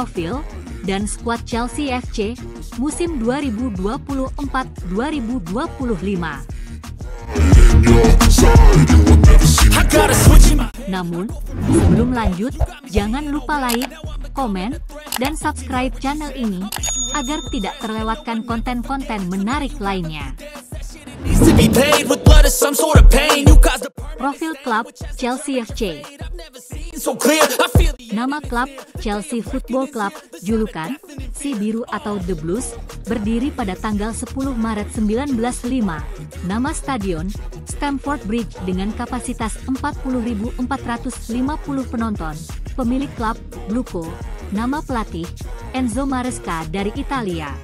profil, dan skuad Chelsea FC musim 2024-2025. Namun, sebelum lanjut, jangan lupa like, komen, dan subscribe channel ini agar tidak terlewatkan konten-konten menarik lainnya. Profil klub Chelsea FC. Nama klub Chelsea Football Club, julukan Si Biru atau The Blues, berdiri pada tanggal 10 Maret 1905. Nama stadion Stamford Bridge dengan kapasitas 40.450 penonton. Pemilik klub Bluco. Nama pelatih Enzo Maresca dari Italia.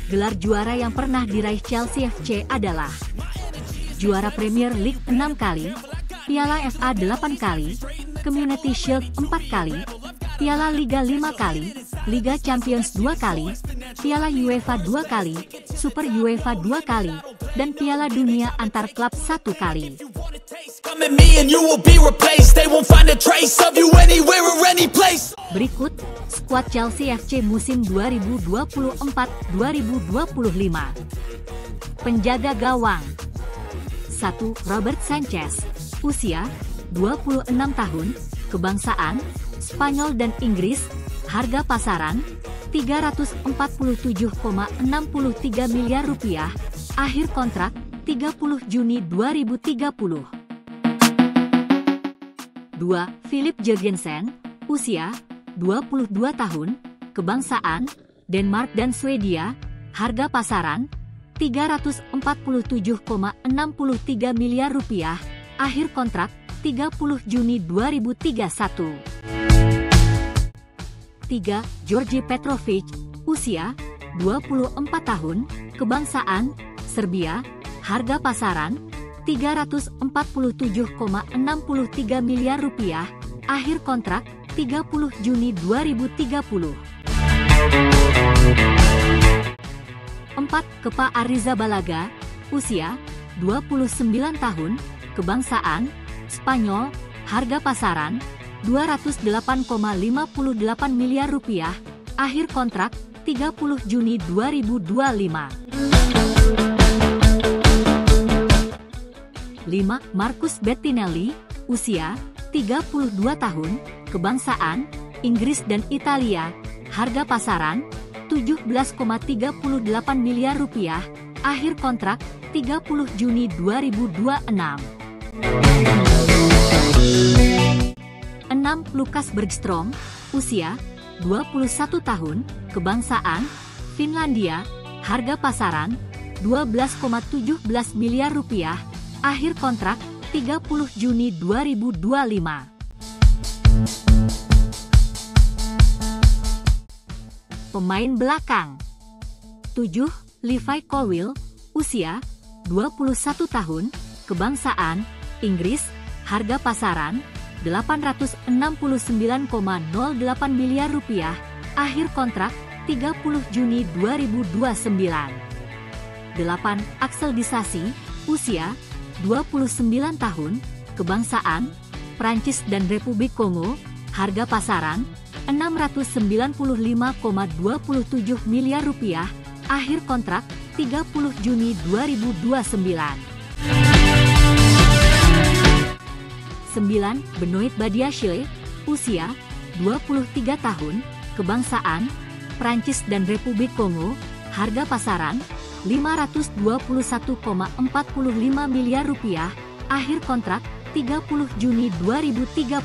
Gelar juara yang pernah diraih Chelsea FC adalah juara Premier League 6 kali, Piala FA 8 kali, Community Shield 4 kali, Piala Liga 5 kali, Liga Champions 2 kali, Piala UEFA 2 kali, Super UEFA 2 kali, dan Piala Dunia antar klub 1 kali. Berikut skuad Chelsea FC musim 2024-2025. Penjaga gawang 1. Robert Sanchez. Usia 26 tahun, kebangsaan Spanyol dan Inggris, harga pasaran 347,63 miliar rupiah, akhir kontrak 30 Juni 2030. 2. Philip Jørgensen. Usia 22 tahun, kebangsaan Denmark dan Swedia, harga pasaran 347,63 miliar rupiah, akhir kontrak 30 Juni 2031. 3. Georgi Petrovic. Usia 24 tahun, kebangsaan Serbia, harga pasaran 347,63 miliar rupiah, akhir kontrak 30 Juni 2030. 4. Kepa Arrizabalaga. Usia 29 tahun, kebangsaan Spanyol, harga pasaran 208,58 miliar rupiah, akhir kontrak 30 Juni 2025. 5. Marcus Bettinelli. Usia 32 tahun, kebangsaan Inggris dan Italia, harga pasaran 17,38 miliar rupiah, akhir kontrak 30 Juni 2026. 6. Lukas Bergström. Usia 21 tahun, kebangsaan Finlandia, harga pasaran 12,17 miliar rupiah, akhir kontrak 30 Juni 2025. Pemain belakang 7. Levi Colwill. Usia 21 tahun, kebangsaan Inggris, harga pasaran 869,08 miliar rupiah, akhir kontrak 30 Juni 2029. 8. Axel Disasi. Usia 29 tahun, kebangsaan Prancis dan Republik Kongo, harga pasaran 695,27 miliar rupiah, akhir kontrak 30 Juni 2029. 9. Benoit Badiashile. Usia 23 tahun, kebangsaan Prancis dan Republik Kongo, harga pasaran 521,45 miliar rupiah, akhir kontrak 30 Juni 2030.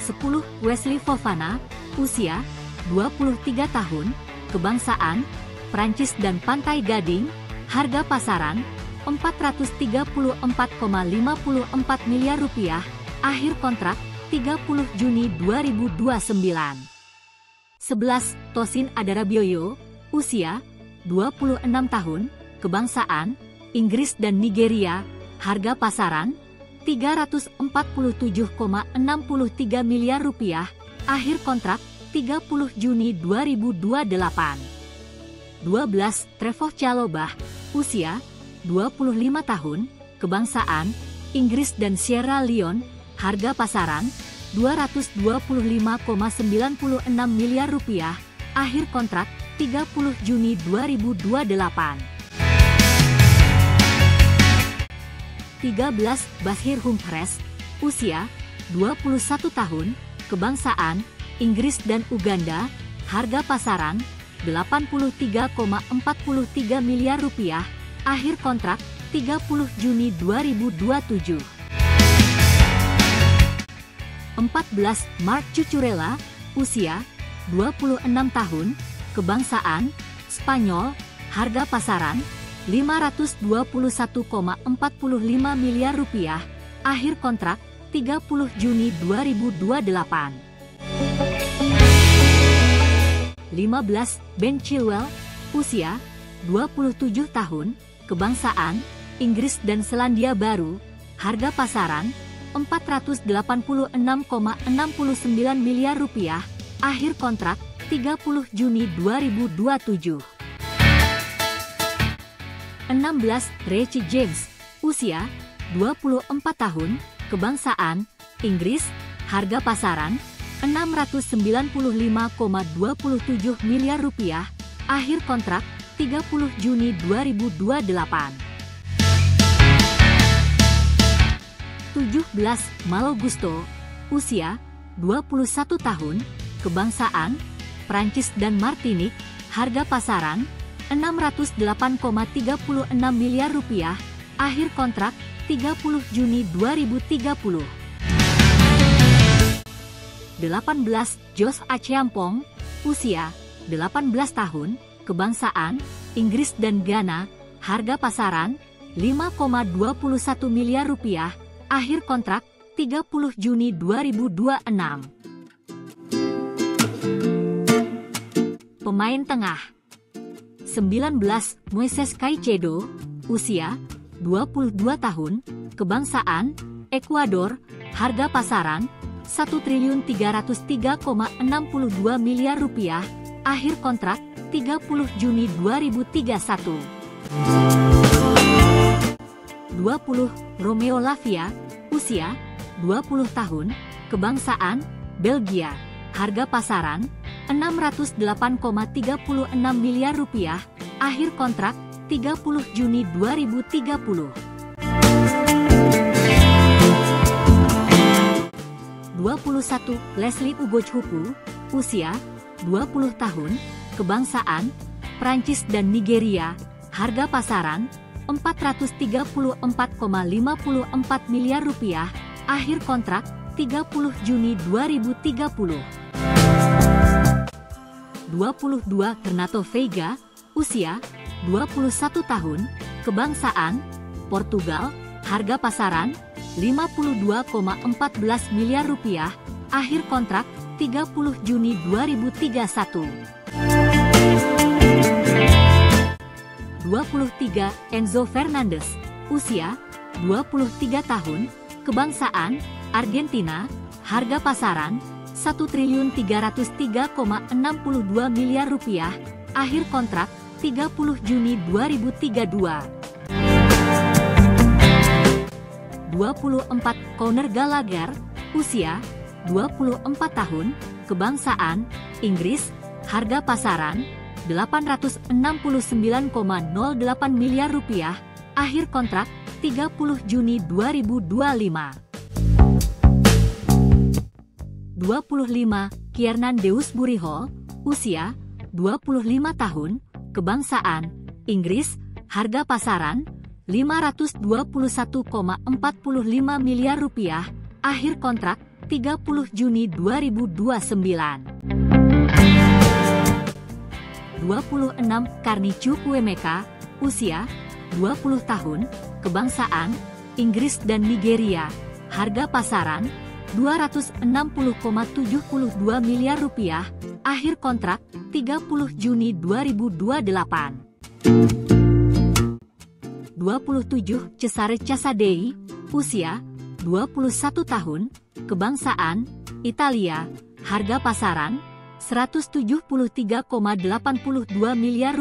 10. Wesley Fofana. Usia 23 tahun, kebangsaan Prancis dan Pantai Gading, harga pasaran 434,54 miliar rupiah, akhir kontrak 30 Juni 2029. 11. Tosin Adarabioyo. Usia 26 tahun, kebangsaan Inggris dan Nigeria, harga pasaran 347,63 miliar rupiah, akhir kontrak 30 Juni 2028. 12. Trevoh Chalobah. Usia 25 tahun, kebangsaan Inggris dan Sierra Leone, harga pasaran Rp225,96 miliar, akhir kontrak 30 Juni 2028. 13. Bashir Humphreys, usia 21 tahun, kebangsaan Inggris dan Uganda, harga pasaran Rp83,43 miliar, akhir kontrak 30 Juni 2027. 14. Mark Cucurella, usia 26 tahun, kebangsaan Spanyol, harga pasaran Rp521,45 miliar, akhir kontrak 30 Juni 2028. 15. Ben Chilwell, usia 27 tahun, kebangsaan Inggris dan Selandia Baru, harga pasaran Rp486,69 miliar, akhir kontrak 30 Juni 2027. 16. Reece James, usia 24 tahun, kebangsaan Inggris, harga pasaran Rp695,27 miliar, akhir kontrak 30 Juni 2028. 17. Malo Gusto, usia 21 tahun, kebangsaan Prancis dan Martinik, harga pasaran Rp608,36 miliar, akhir kontrak 30 Juni 2030. 18. Josh Acheampong, usia 18 tahun, kebangsaan Inggris dan Ghana, harga pasaran Rp5,21 miliar, akhir kontrak 30 Juni 2026. Pemain tengah 19. Moises Caicedo, usia 22 tahun, kebangsaan Ekuador, harga pasaran Rp1.303,62 miliar, akhir kontrak 30 Juni 2031. 20. Romeo Lavia, usia 20 tahun, kebangsaan Belgia, harga pasaran Rp608,36 miliar, akhir kontrak 30 Juni 2030. 21. Leslie Ugochukwu, usia 20 tahun, kebangsaan Prancis dan Nigeria, harga pasaran Rp434,54 miliar, akhir kontrak 30 Juni 2030. 22. Renato Veiga, usia 21 tahun, kebangsaan Portugal, harga pasaran Rp52,14 miliar, akhir kontrak 30 Juni 2031. 23. Enzo Fernandez, usia 23 tahun, kebangsaan Argentina, harga pasaran Rp1.303,62 miliar, akhir kontrak 30 Juni 2032. 24. Conor Gallagher, usia 24 tahun, kebangsaan Inggris, harga pasaran Rp869,08 miliar, akhir kontrak 30 Juni 2025. 25. Kiernan Dewsbury Hall, usia 25 tahun, kebangsaan Inggris, harga pasaran Rp521,45 miliar, akhir kontrak 30 Juni 2029. 26. Carney Chukwuemeka, usia 20 tahun, kebangsaan Inggris dan Nigeria, harga pasaran Rp260,72 miliar, akhir kontrak 30 Juni 2028. 27. Cesare Casadei, usia 21 tahun, kebangsaan Italia, harga pasaran Rp173,82 miliar,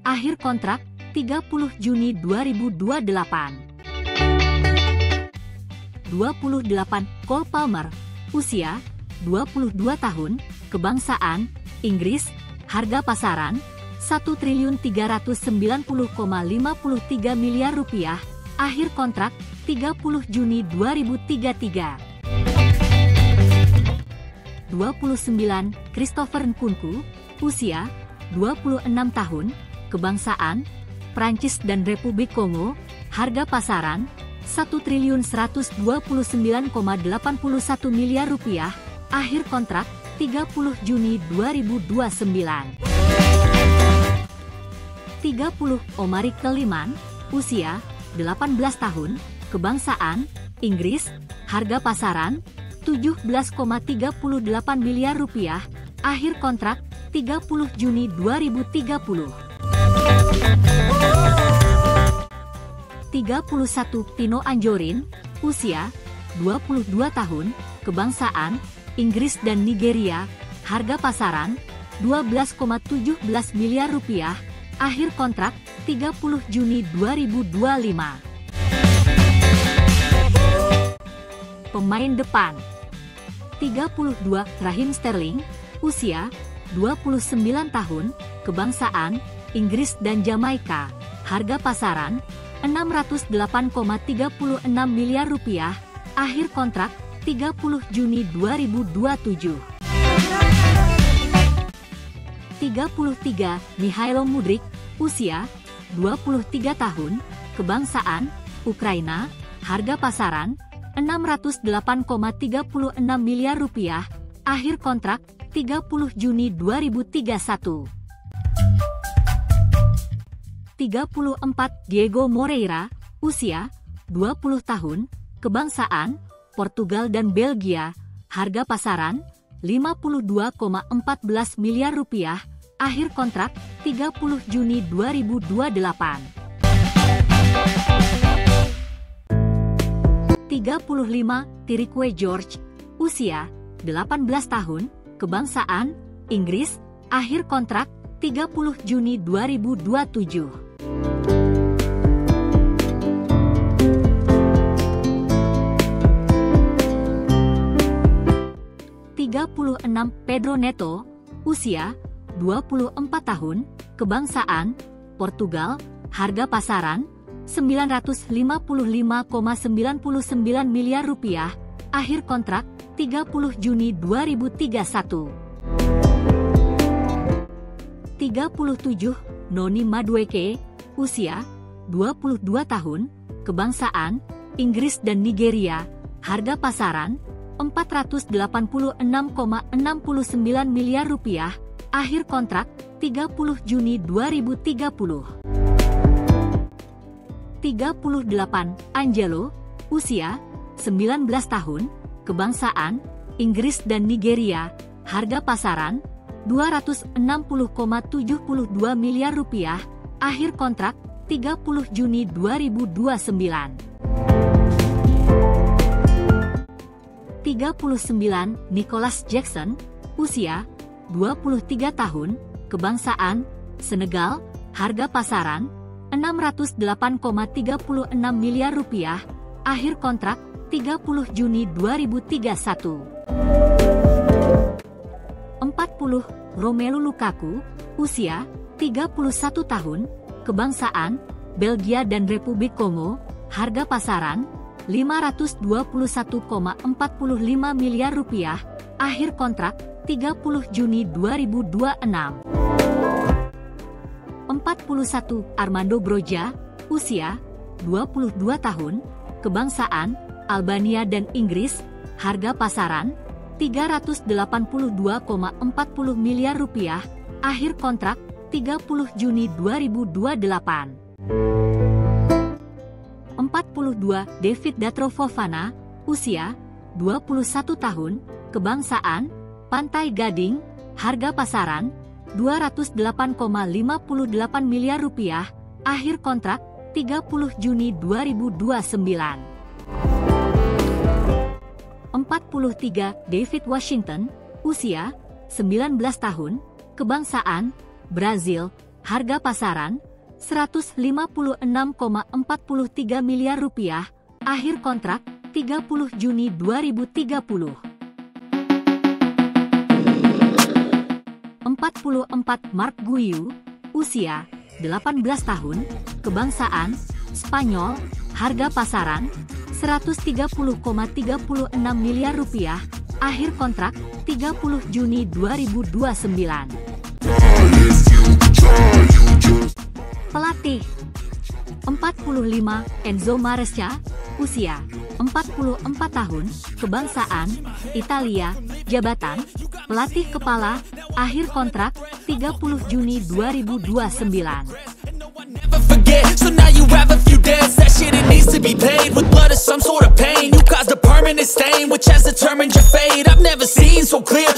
akhir kontrak 30 Juni 2028. 28. Cole Palmer, usia 22 tahun, kebangsaan Inggris, harga pasaran Rp1.390,53 miliar, akhir kontrak 30 Juni 2033. 29. Christopher Nkunku, usia 26 tahun, kebangsaan Prancis dan Republik Kongo, harga pasaran Rp1.129,81 miliar, akhir kontrak 30 Juni 2029. 30. Omari Keliman, usia 18 tahun, kebangsaan Inggris, harga pasaran Rp17,38 miliar, akhir kontrak 30 Juni 2030. 31. Pino Anjorin, usia 22 tahun, kebangsaan Inggris dan Nigeria, harga pasaran Rp12,17 miliar, akhir kontrak 30 Juni 2025. Pemain depan 32. Raheem Sterling, usia 29 tahun, kebangsaan Inggris dan Jamaika, harga pasaran Rp608,36 miliar, akhir kontrak 30 Juni 2027. 33. Mikhailo Mudryk, usia 23 tahun, kebangsaan Ukraina, harga pasaran Rp608,36 miliar, akhir kontrak 30 Juni 2031. 34. Diego Moreira, usia 20 tahun, kebangsaan Portugal dan Belgia, harga pasaran Rp52,14 miliar, akhir kontrak 30 Juni 2028. 35. Tirique George, usia 18 tahun, kebangsaan Inggris, akhir kontrak 30 Juni 2027. 36. Pedro Neto, usia 24 tahun, kebangsaan Portugal, harga pasaran Rp955,99 miliar, akhir kontrak 30 Juni 2031. 37. Noni Madueke, usia 22 tahun, kebangsaan Inggris dan Nigeria, harga pasaran Rp486,69 miliar, akhir kontrak 30 Juni 2030. 38. Angelo, usia 19 tahun, kebangsaan Inggris dan Nigeria, harga pasaran Rp260,72 miliar, akhir kontrak 30 Juni 2029. 39. Nicholas Jackson, usia 23 tahun, kebangsaan Senegal, harga pasaran Rp608,36 miliar, akhir kontrak 30 Juni 2031. 40. Romelu Lukaku, usia 31 tahun, kebangsaan Belgia dan Republik Kongo, harga pasaran Rp521,45 miliar, akhir kontrak 30 Juni 2026. 41. Armando Broja, usia 22 tahun, kebangsaan Albania dan Inggris, harga pasaran Rp382,40 miliar, akhir kontrak 30 Juni 2028. 42. David Datro Fofana, usia 21 tahun, kebangsaan Pantai Gading, harga pasaran Rp208,58 miliar, akhir kontrak 30 Juni 2029. 43. David Washington, usia 19 tahun, kebangsaan Brazil, harga pasaran Rp156,43 miliar, akhir kontrak 30 Juni 2030. 44 Marc Guiu, usia 18 tahun, kebangsaan Spanyol, harga pasaran 130,36 miliar rupiah, akhir kontrak 30 Juni 2029. Pelatih 45 Enzo Maresca, usia 44 tahun, kebangsaan Italia, jabatan pelatih kepala, akhir kontrak 30 Juni 2029. So now you have a few debts, that shit it needs to be paid with blood or some sort of pain. You caused a permanent stain which has determined your fate. I've never seen so clear.